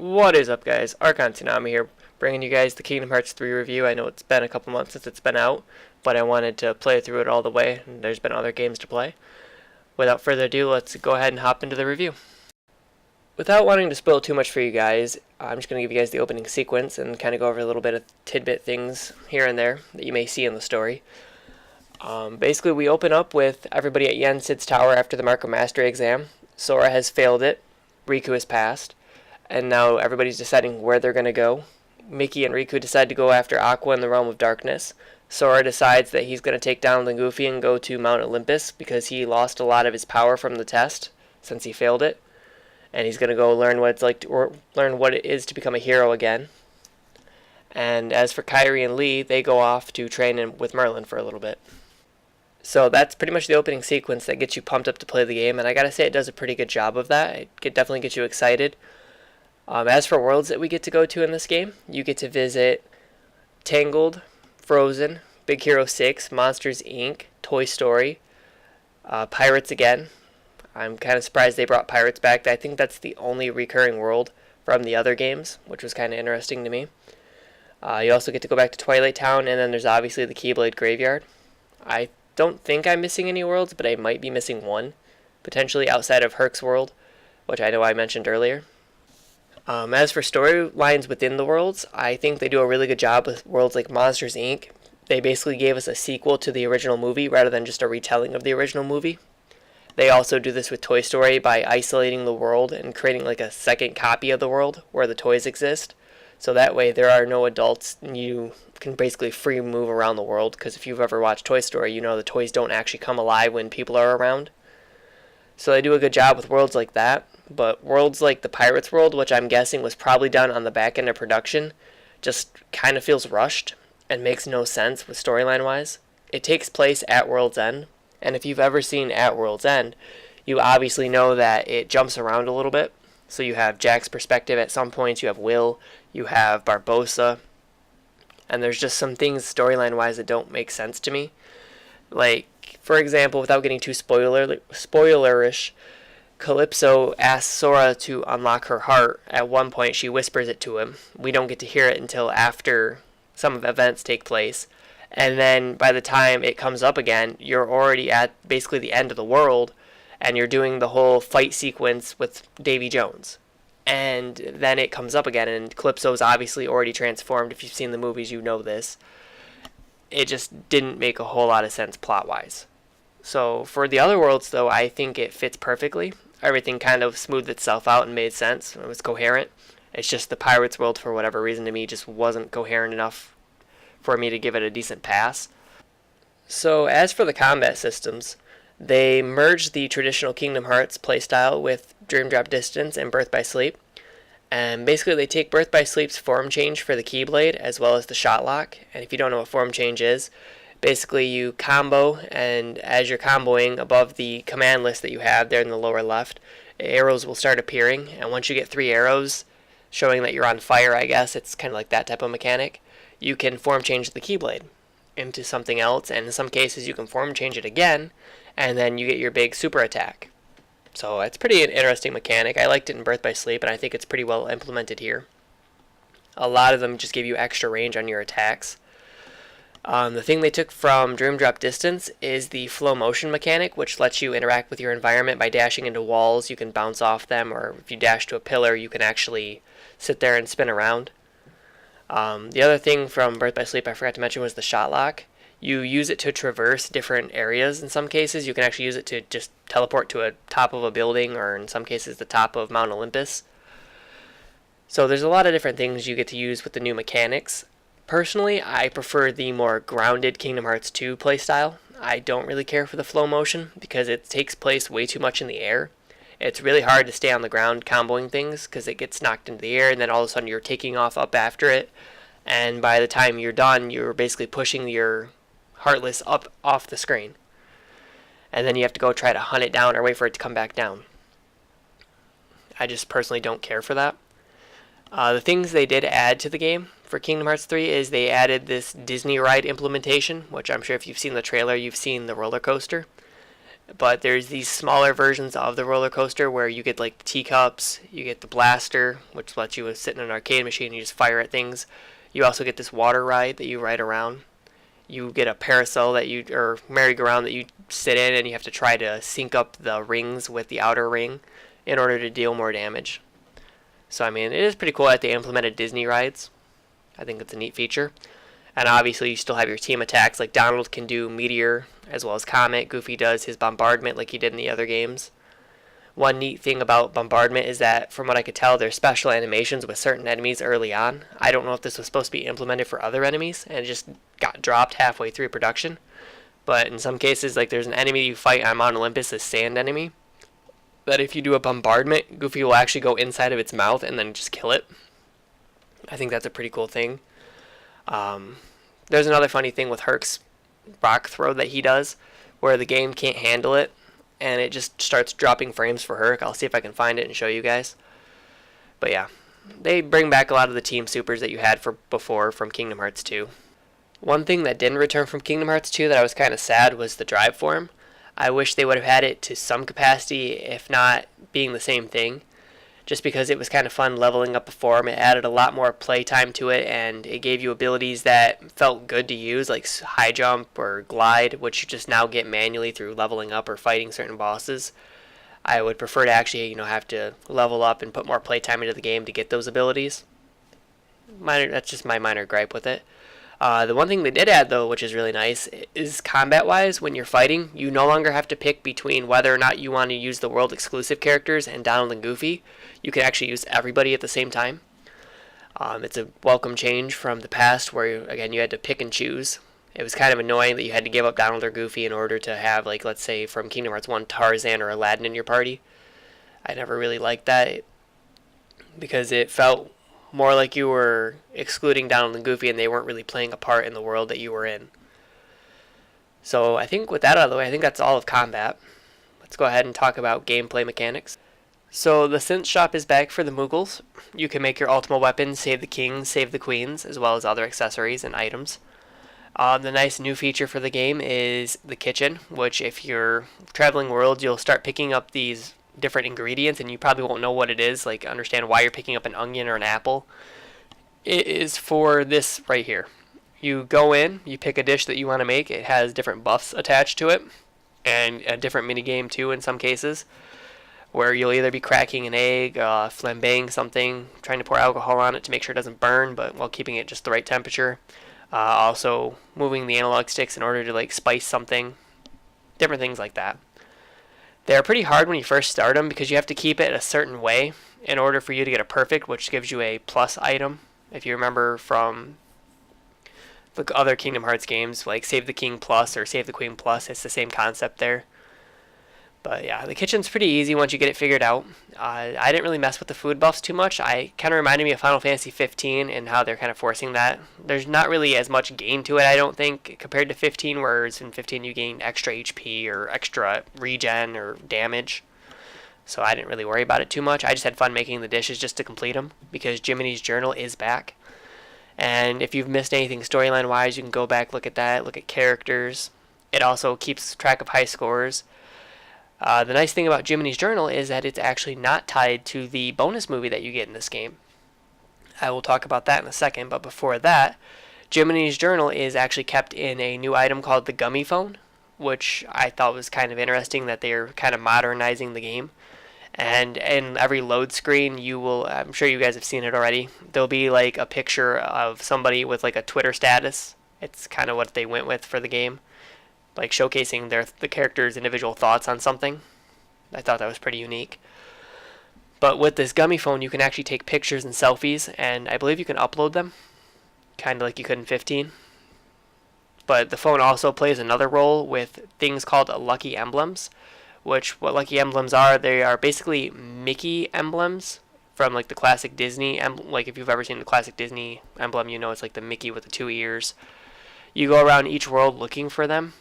What is up, guys? Archon here, bringing you guys the Kingdom Hearts 3 review. I know it's been a couple months since it's been out, but I wanted to play through it all the way, and there's been other games to play. Without further ado, let's go ahead and hop into the review. Without wanting to spoil too much for you guys, I'm just going to give you guys the opening sequence and kind of go over a little bit of tidbit things here and there that you may see in the story. Basically, we open up with everybody at Yen Sid's tower after the Mark of Mastery exam. Sora has failed it, Riku has passed, and now everybody's deciding where they're going to go. Mickey and Riku decide to go after Aqua in the Realm of Darkness. Sora decides that he's going to take down Goofy and go to Mount Olympus because he lost a lot of his power from the test since he failed it. And he's going to go learn what it's like to, learn what it is to become a hero again. And as for Kairi and Lee, they go off to train with Merlin for a little bit. So that's pretty much the opening sequence that gets you pumped up to play the game, and I gotta say it does a pretty good job of that. It definitely gets you excited. As for worlds that we get to go to in this game, you get to visit Tangled, Frozen, Big Hero 6, Monsters Inc., Toy Story, Pirates again. I'm kind of surprised they brought Pirates back. I think that's the only recurring world from the other games, which was kind of interesting to me. You also get to go back to Twilight Town, and then there's obviously the Keyblade Graveyard. I don't think I'm missing any worlds, but I might be missing one, potentially outside of Herc's world, which I know I mentioned earlier. As for storylines within the worlds, I think they do a really good job with worlds like Monsters Inc. They basically gave us a sequel to the original movie rather than just a retelling of the original movie. They also do this with Toy Story by isolating the world and creating like a second copy of the world where the toys exist. So that way there are no adults and you can basically free move around the world, because if you've ever watched Toy Story, you know the toys don't actually come alive when people are around. So they do a good job with worlds like that, but worlds like the Pirates world, which I'm guessing was probably done on the back end of production, just kind of feels rushed and makes no sense with storyline wise. It takes place at World's End, and if you've ever seen At World's End, you obviously know that it jumps around a little bit. So you have Jack's perspective at some points, you have Will, you have Barbossa, and there's just some things storyline-wise that don't make sense to me. Like, for example, without getting too spoilerish, Calypso asks Sora to unlock her heart. At one point, she whispers it to him. We don't get to hear it until after some events take place. And then by the time it comes up again, you're already at basically the end of the world, and you're doing the whole fight sequence with Davy Jones. And then it comes up again, and Calypso's obviously already transformed. If you've seen the movies, you know this. It just didn't make a whole lot of sense plot-wise. So for the other worlds, though, I think it fits perfectly. Everything kind of smoothed itself out and made sense. It was coherent. It's just the Pirates world, for whatever reason, to me, just wasn't coherent enough for me to give it a decent pass. So as for the combat systems, they merged the traditional Kingdom Hearts playstyle with Dream Drop Distance and Birth by Sleep. And basically they take Birth by Sleep's form change for the Keyblade as well as the Shot Lock. And if you don't know what form change is, basically you combo, and as you're comboing above the command list that you have there in the lower left, arrows will start appearing. And once you get 3 arrows, showing that you're on fire, I guess, it's kind of like that type of mechanic, you can form change the Keyblade into something else. And in some cases you can form change it again, and then you get your big super attack. So it's pretty an interesting mechanic. I liked it in Birth by Sleep, and I think it's pretty well implemented here. A lot of them just give you extra range on your attacks. The thing they took from Dream Drop Distance is the flow motion mechanic, which lets you interact with your environment by dashing into walls. You can bounce off them, or if you dash to a pillar, you can actually sit there and spin around. The other thing from Birth by Sleep I forgot to mention was the Shot Lock. You use it to traverse different areas in some cases. You can actually use it to just teleport to a top of a building, or in some cases the top of Mount Olympus. So there's a lot of different things you get to use with the new mechanics. Personally, I prefer the more grounded Kingdom Hearts 2 playstyle. I don't really care for the flow motion because it takes place way too much in the air. It's really hard to stay on the ground comboing things because it gets knocked into the air, and then all of a sudden you're taking off up after it. And by the time you're done, you're basically pushing your Heartless up off the screen, and then you have to go try to hunt it down or wait for it to come back down. I just personally don't care for that. The things they did add to the game for Kingdom Hearts 3 is they added this Disney ride implementation, which I'm sure if you've seen the trailer, you've seen the roller coaster. But there's these smaller versions of the roller coaster where you get like the teacups, you get the blaster, which lets you sit in an arcade machine and you just fire at things. You also get this water ride that you ride around. You get a carousel or merry-go-round that you sit in, and you have to try to sync up the rings with the outer ring in order to deal more damage. So I mean, it is pretty cool that they implemented Disney rides. I think it's a neat feature. And obviously you still have your team attacks, like Donald can do Meteor as well as Comet. Goofy does his Bombardment like he did in the other games. One neat thing about Bombardment is that, from what I could tell, there's special animations with certain enemies early on. I don't know if this was supposed to be implemented for other enemies, and it just got dropped halfway through production. But in some cases, like there's an enemy you fight on Mount Olympus, a sand enemy, that if you do a bombardment, Goofy will actually go inside of its mouth and then just kill it. I think that's a pretty cool thing. There's another funny thing with Herc's rock throw that he does, where the game can't handle it, and it just starts dropping frames for Herc. I'll see if I can find it and show you guys. But yeah, they bring back a lot of the team supers that you had before from Kingdom Hearts 2. One thing that didn't return from Kingdom Hearts 2 that I was kind of sad was the drive form. I wish they would have had it to some capacity, if not being the same thing, just because it was kind of fun leveling up a form. It added a lot more playtime to it, and it gave you abilities that felt good to use, like high jump or glide, which you just now get manually through leveling up or fighting certain bosses. I would prefer to actually, have to level up and put more playtime into the game to get those abilities. That's just my minor gripe with it. The one thing they did add, though, which is really nice, is combat-wise, when you're fighting, you no longer have to pick between whether or not you want to use the world-exclusive characters and Donald and Goofy. You can actually use everybody at the same time. It's a welcome change from the past where, again, you had to pick and choose. It was kind of annoying that you had to give up Donald or Goofy in order to have, like, let's say, from Kingdom Hearts 1, Tarzan or Aladdin in your party. I never really liked that because it felt more like you were excluding Donald and Goofy and they weren't really playing a part in the world that you were in. So I think with that out of the way, I think that's all of combat. Let's go ahead and talk about gameplay mechanics. So the Synth Shop is back for the Moogles. You can make your ultimate weapons, save the kings, save the queens, as well as other accessories and items. The nice new feature for the game is the kitchen, which if you're traveling worlds, you'll start picking up these different ingredients and you probably won't know what it is, like understand why you're picking up an onion or an apple. It is for this right here. You go in, you pick a dish that you want to make. It has different buffs attached to it and a different minigame too in some cases, where you'll either be cracking an egg, flambeing something, trying to pour alcohol on it to make sure it doesn't burn but while keeping it just the right temperature. Also moving the analog sticks in order to like spice something, different things like that. They're pretty hard when you first start them because you have to keep it a certain way in order for you to get a perfect, which gives you a plus item. If you remember from the other Kingdom Hearts games, like Save the King Plus or Save the Queen Plus, it's the same concept there. But yeah, the kitchen's pretty easy once you get it figured out. I didn't really mess with the food buffs too much. I kind of reminded me of Final Fantasy 15 and how they're kind of forcing that. There's not really as much gain to it, I don't think, compared to 15, whereas in 15 you gain extra HP or extra regen or damage. So I didn't really worry about it too much. I just had fun making the dishes just to complete them because Jiminy's Journal is back. And if you've missed anything storyline-wise, you can go back, look at that, look at characters. It also keeps track of high scores. The nice thing about Jiminy's Journal is that it's actually not tied to the bonus movie that you get in this game. I will talk about that in a second, but before that, Jiminy's Journal is actually kept in a new item called the Gummy Phone, which I thought was kind of interesting that they're kind of modernizing the game. And in every load screen, I'm sure you guys have seen it already, there'll be like a picture of somebody with like a Twitter status. It's kind of what they went with for the game, like showcasing the characters' individual thoughts on something. I thought that was pretty unique. But with this Gummy Phone, you can actually take pictures and selfies, and I believe you can upload them, kind of like you could in 15. But the phone also plays another role with things called Lucky Emblems, which what Lucky Emblems are, they are basically Mickey emblems from like the classic Disney like if you've ever seen the classic Disney emblem, you know it's like the Mickey with the 2 ears. You go around each world looking for them.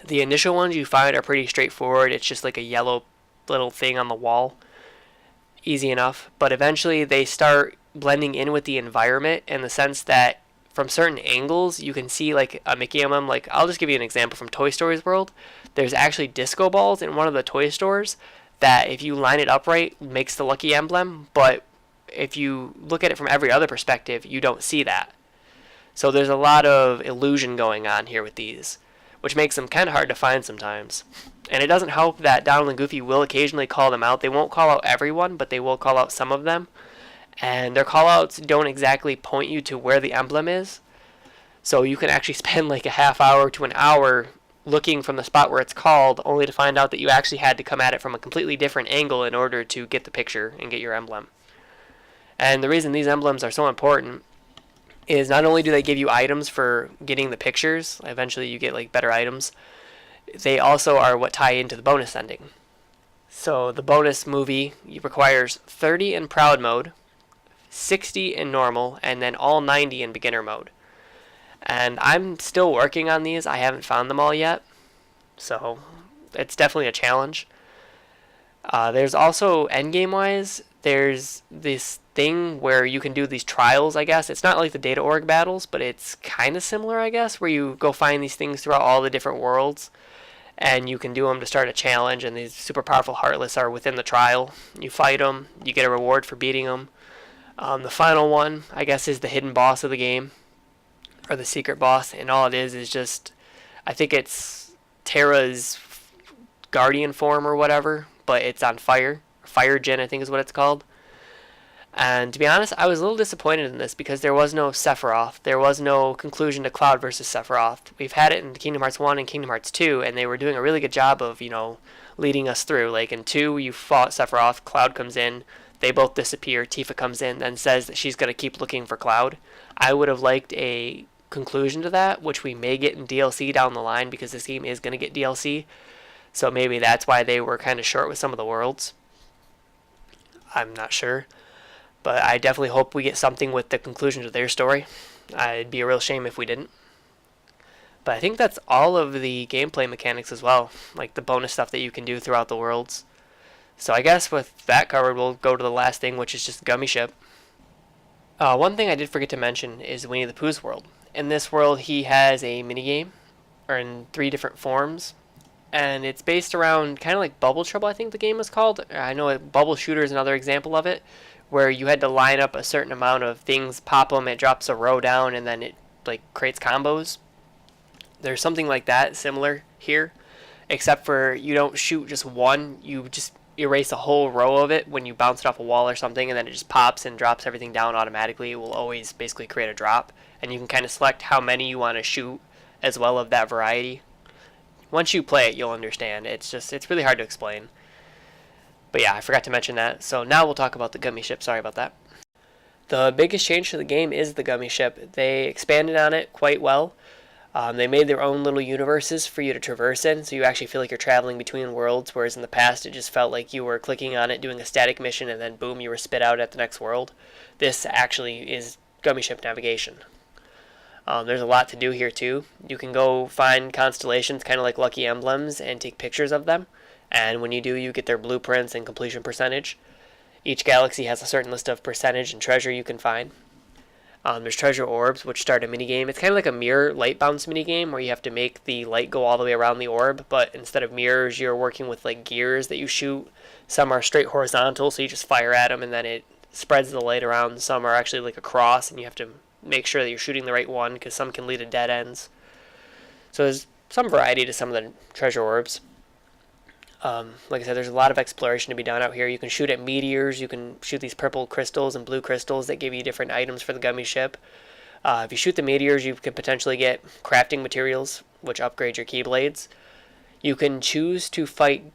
The initial ones you find are pretty straightforward. It's just like a yellow little thing on the wall. Easy enough. But eventually they start blending in with the environment in the sense that from certain angles, you can see like a Mickey emblem. Like, I'll just give you an example from Toy Story's world. There's actually disco balls in one of the toy stores that, if you line it up right, makes the lucky emblem. But if you look at it from every other perspective, you don't see that. So there's a lot of illusion going on here with these, which makes them kind of hard to find sometimes. And it doesn't help that Donald and Goofy will occasionally call them out. They won't call out everyone, but they will call out some of them. And their callouts don't exactly point you to where the emblem is. So you can actually spend like a half hour to an hour looking from the spot where it's called, only to find out that you actually had to come at it from a completely different angle in order to get the picture and get your emblem. And the reason these emblems are so important is not only do they give you items for getting the pictures, eventually you get like better items, they also are what tie into the bonus ending. So the bonus movie requires 30 in proud mode, 60 in normal, and then all 90 in beginner mode. And I'm still working on these. I haven't found them all yet, so it's definitely a challenge. There's also endgame wise, there's this thing where you can do these trials, I guess. It's not like the Data Org battles, but it's kind of similar, I guess, where you go find these things throughout all the different worlds, and you can do them to start a challenge, and these super powerful Heartless are within the trial. You fight them, you get a reward for beating them. The final one, I guess, is the hidden boss of the game, or the secret boss, and all it is just, I think it's Terra's guardian form or whatever, but it's on fire. Fire Djinn, I think is what it's called. And to be honest, I was a little disappointed in this because there was no Sephiroth. There was no conclusion to Cloud versus Sephiroth. We've had it in Kingdom Hearts 1 and Kingdom Hearts 2, and they were doing a really good job of, leading us through. Like in 2, you fought Sephiroth, Cloud comes in, they both disappear, Tifa comes in, then says that she's going to keep looking for Cloud. I would have liked a conclusion to that, which we may get in DLC down the line because this game is going to get DLC. So maybe that's why they were kind of short with some of the worlds. I'm not sure. But I definitely hope we get something with the conclusion to their story. It'd be a real shame if we didn't. But I think that's all of the gameplay mechanics as well, like the bonus stuff that you can do throughout the worlds. So I guess with that covered, we'll go to the last thing, which is just the Gummy Ship. One thing I did forget to mention is Winnie the Pooh's world. In this world, he has a minigame, or in 3 different forms, and it's based around kind of like Bubble Trouble, I think the game is called. I know Bubble Shooter is another example of it, where you had to line up a certain amount of things, pop them, it drops a row down, and then it like creates combos. There's something like that similar here, except for you don't shoot just one, you just erase a whole row of it when you bounce it off a wall or something, and then it just pops and drops everything down automatically. It will always basically create a drop, and you can kind of select how many you want to shoot as well of that variety. Once you play it, you'll understand. It's really hard to explain. But yeah, I forgot to mention that. So now we'll talk about the Gummy Ship. Sorry about that. The biggest change to the game is the Gummy Ship. They expanded on it quite well. They made their own little universes for you to traverse in, so you actually feel like you're traveling between worlds, whereas in the past it just felt like you were clicking on it, doing a static mission, and then boom, you were spit out at the next world. This actually is Gummy Ship navigation. There's a lot to do here too. You can go find constellations, kind of like lucky emblems, and take pictures of them. And when you do, you get their blueprints and completion percentage. Each galaxy has a certain list of percentage and treasure you can find. There's treasure orbs, which start a minigame. It's kind of like a mirror light bounce minigame where you have to make the light go all the way around the orb, but instead of mirrors, you're working with like gears that you shoot. Some are straight horizontal, so you just fire at them and then it spreads the light around. Some are actually like a cross, and you have to make sure that you're shooting the right one because some can lead to dead ends. So there's some variety to some of the treasure orbs. Like I said, there's a lot of exploration to be done out here. You can shoot at meteors, you can shoot these purple crystals and blue crystals that give you different items for the Gummy Ship. If you shoot the meteors, you could potentially get crafting materials, which upgrade your Keyblades. You can choose to fight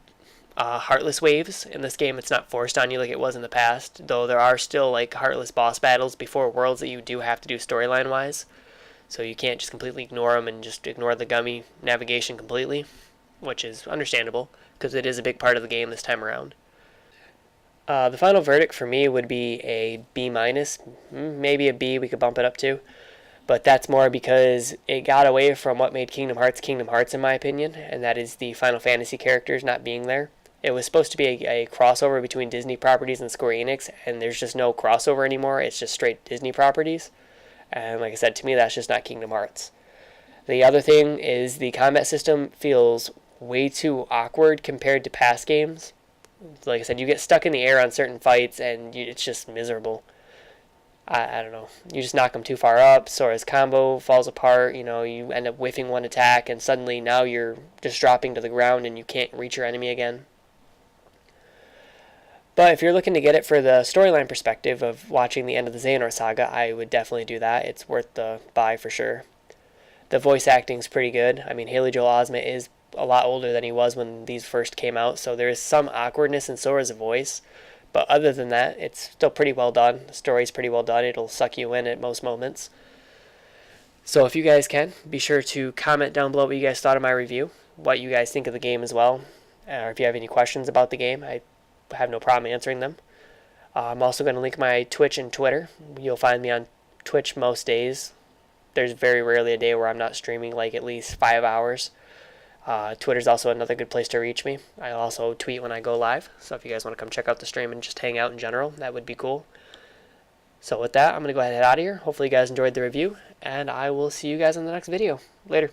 Heartless waves. In this game, it's not forced on you like it was in the past, though there are still like Heartless boss battles before worlds that you do have to do storyline-wise. So you can't just completely ignore them and just ignore the Gummy navigation completely, which is understandable, because it is a big part of the game this time around. The final verdict for me would be a B-, maybe a B we could bump it up to, but that's more because it got away from what made Kingdom Hearts in my opinion, and that is the Final Fantasy characters not being there. It was supposed to be a crossover between Disney properties and Square Enix, and there's just no crossover anymore, it's just straight Disney properties. And like I said, to me, that's just not Kingdom Hearts. The other thing is the combat system feels way too awkward compared to past games. Like I said, you get stuck in the air on certain fights, and it's just miserable. I don't know. You just knock them too far up, Sora's combo falls apart, you end up whiffing one attack, and suddenly now you're just dropping to the ground and you can't reach your enemy again. But if you're looking to get it for the storyline perspective of watching the end of the Xehanort Saga, I would definitely do that. It's worth the buy for sure. The voice acting's pretty good. I mean, Haley Joel Osment is a lot older than he was when these first came out, so there is some awkwardness in Sora's voice. But other than that, it's still pretty well done. The story's pretty well done. It'll suck you in at most moments. So if you guys can, be sure to comment down below what you guys thought of my review, what you guys think of the game as well, or if you have any questions about the game. I have no problem answering them. I'm also going to link my Twitch and Twitter. You'll find me on Twitch most days. There's very rarely a day where I'm not streaming like at least 5 hours. Twitter's also another good place to reach me. I also tweet when I go live, so if you guys want to come check out the stream and just hang out in general, that would be cool. So with that, I'm going to go ahead and head out of here. Hopefully you guys enjoyed the review, and I will see you guys in the next video. Later.